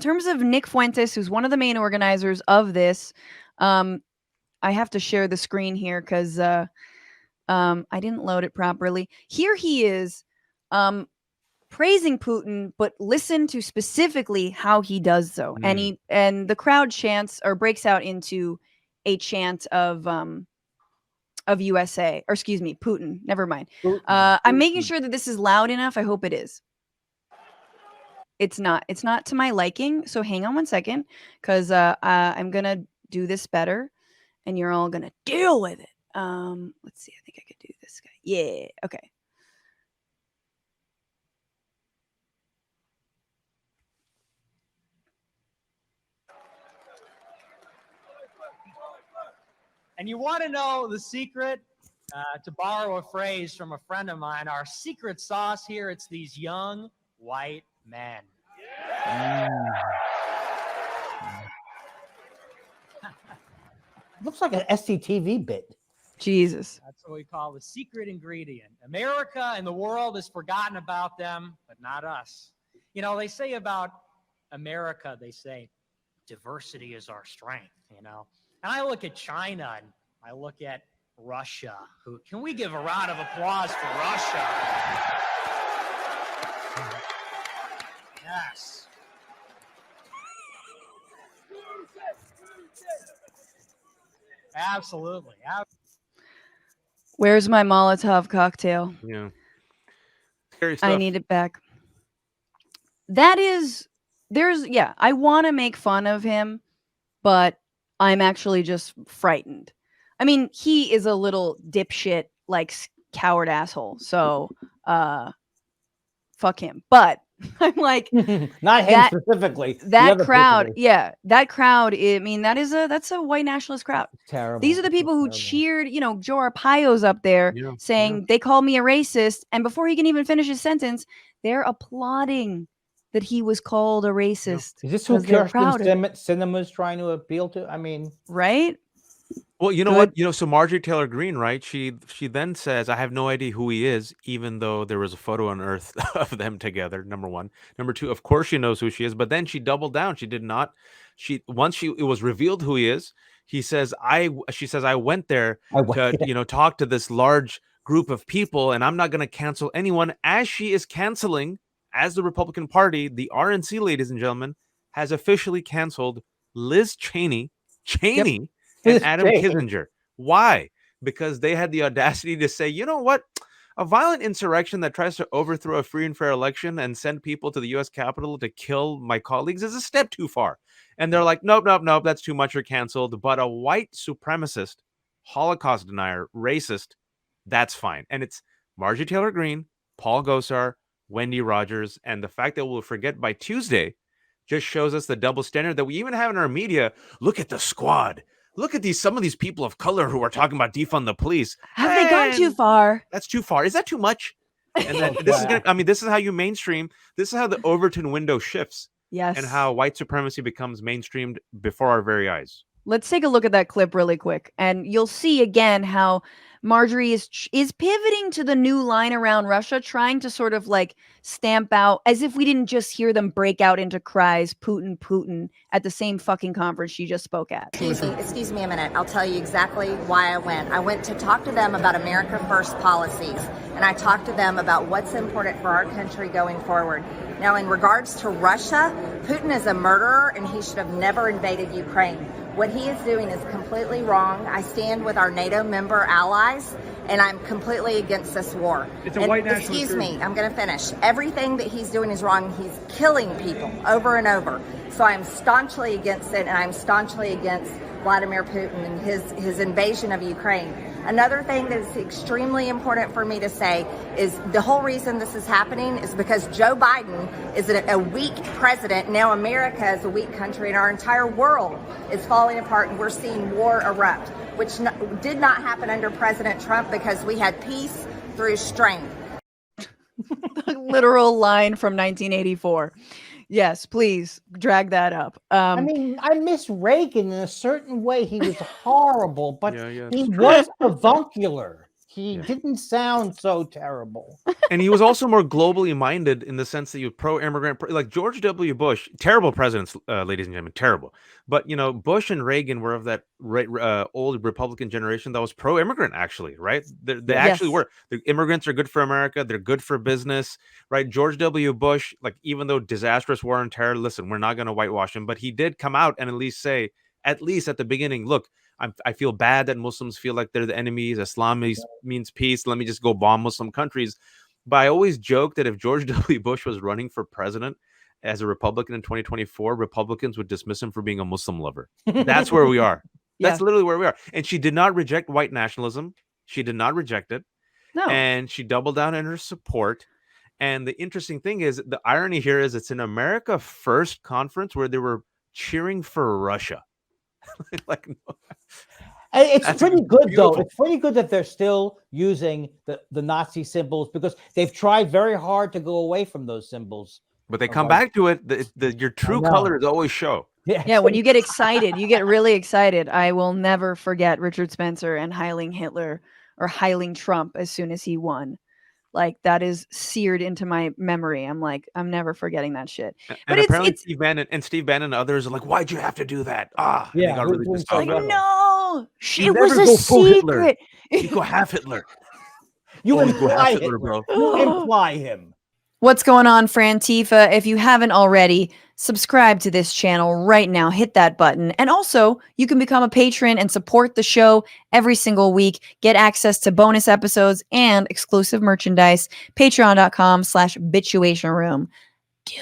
terms of Nick Fuentes, who's one of the main organizers of this, I have to share the screen here because I didn't load it properly. Here he is praising Putin, but listen to specifically how he does so. And the crowd chants or breaks out into a chant of USA, or excuse me, Putin. Never mind. I'm making sure that this is loud enough. I hope it is. It's not. It's not to my liking. So hang on one second, because I'm gonna do this better, and you're all gonna deal with it. Let's see. I think I could do this guy. Yeah. Okay. And you want to know the secret? To borrow a phrase from a friend of mine, our secret sauce here, it's these young white men. Looks like an SCTV bit. Jesus. That's what we call the secret ingredient. America and the world has forgotten about them, but not us. You know, they say about America, they say diversity is our strength, you know. And I look at China and I look at Russia. Who can we give a round of applause for Russia? Yes. Absolutely. Where's my Molotov cocktail? Yeah. Scary stuff. I need it back. That is, I want to make fun of him, but I'm actually just frightened. I mean, he is a little dipshit, like coward asshole. So, fuck him. But I'm like, not him specifically. That crowd, that crowd. I mean, that's a white nationalist crowd. It's terrible. These are the people who cheered. You know, Joe Arpaio's up there saying they called me a racist, and before he can even finish his sentence, they're applauding that he was called a racist. Is this who Kirsten Cinema's trying to appeal to? I mean, right? Well, you know what? You know, so Marjorie Taylor Greene, right? She then says, I have no idea who he is, even though there was a photo on Earth of them together, number one. Number two, of course she knows who she is, but then she doubled down. She did not. It was revealed who he is. She says, I went there to, talk to this large group of people, and I'm not going to cancel anyone, as she is canceling, as the Republican Party, the RNC, ladies and gentlemen, has officially canceled Liz Cheney. And Adam Kinzinger. Why? Because they had the audacity to say, you know what? A violent insurrection that tries to overthrow a free and fair election and send people to the U.S. Capitol to kill my colleagues is a step too far. And they're like, nope, that's too much. You're canceled. But a white supremacist, Holocaust denier, racist, that's fine. And it's Marjorie Taylor Greene, Paul Gosar, Wendy Rogers. And the fact that we'll forget by Tuesday just shows us the double standard that we even have in our media. Look at the squad. Look at some of these people of color who are talking about defund the police. Have they gone too far? That's too far. Is that too much? And then this is how you mainstream. This is how the Overton window shifts. Yes. And how white supremacy becomes mainstreamed before our very eyes. Let's take a look at that clip really quick, and you'll see again how Marjorie is pivoting to the new line around Russia, trying to sort of like stamp out, as if we didn't just hear them break out into cries, Putin, Putin, at the same fucking conference she just spoke at. Excuse me a minute. I'll tell you exactly why I went. I went to talk to them about America First policies, and I talked to them about what's important for our country going forward. Now, in regards to Russia, Putin is a murderer, and he should have never invaded Ukraine. What he is doing is completely wrong. I stand with our NATO member allies, and I'm completely against this war. It's a white nationalist. Excuse me, I'm going to finish. Everything that he's doing is wrong. He's killing people over and over. So I'm staunchly against it, and I'm staunchly against Vladimir Putin and his invasion of Ukraine. Another thing that is extremely important for me to say is the whole reason this is happening is because Joe Biden is a weak president. Now America is a weak country, and our entire world is falling apart, and we're seeing war erupt, which did not happen under President Trump because we had peace through strength. Literal line from 1984. Yes, please drag that up. I mean, I miss Reagan in a certain way. He was horrible, but he was avuncular. he didn't sound so terrible. And he was also more globally minded in the sense that you pro-immigrant, like George W. Bush, terrible presidents, ladies and gentlemen, terrible. But Bush and Reagan were of that old Republican generation that was pro-immigrant, actually, right? They actually were. The immigrants are good for America. They're good for business, right? George W. Bush, like even though disastrous war on terror, listen, we're not going to whitewash him, but he did come out and at least say, at least at the beginning, look, I feel bad that Muslims feel like they're the enemies. Islam means peace. Let me just go bomb Muslim countries. But I always joke that if George W. Bush was running for president as a Republican in 2024, Republicans would dismiss him for being a Muslim lover. That's where we are. That's literally where we are. And she did not reject white nationalism. She did not reject it. No. And she doubled down in her support. And the interesting thing is, the irony here is it's an America First conference where they were cheering for Russia. Like, It's That's pretty good, though. beautiful. It's pretty good that they're still using the Nazi symbols because they've tried very hard to go away from those symbols. But they come back to it. Your true know. colors always show. Yeah, when you get excited, you get really excited. I will never forget Richard Spencer and heiling Hitler or heiling Trump as soon as he won. Like, that is seared into my memory. I'm like, I'm never forgetting that shit. And But apparently it's Steve Bannon and others are like, why'd you have to do that? And Yeah, they got who- really who's pissed so off. like, clever. no, You it was never a go full Hitler. secret. You go half Hitler. You Oh, you go half imply Hitler, Hitler. bro. You imply him. What's going on, Frantifa? If you haven't already, subscribe to this channel right now. Hit that button. And also, you can become a patron and support the show every single week. Get access to bonus episodes and exclusive merchandise. Patreon.com/bitchuation room. Do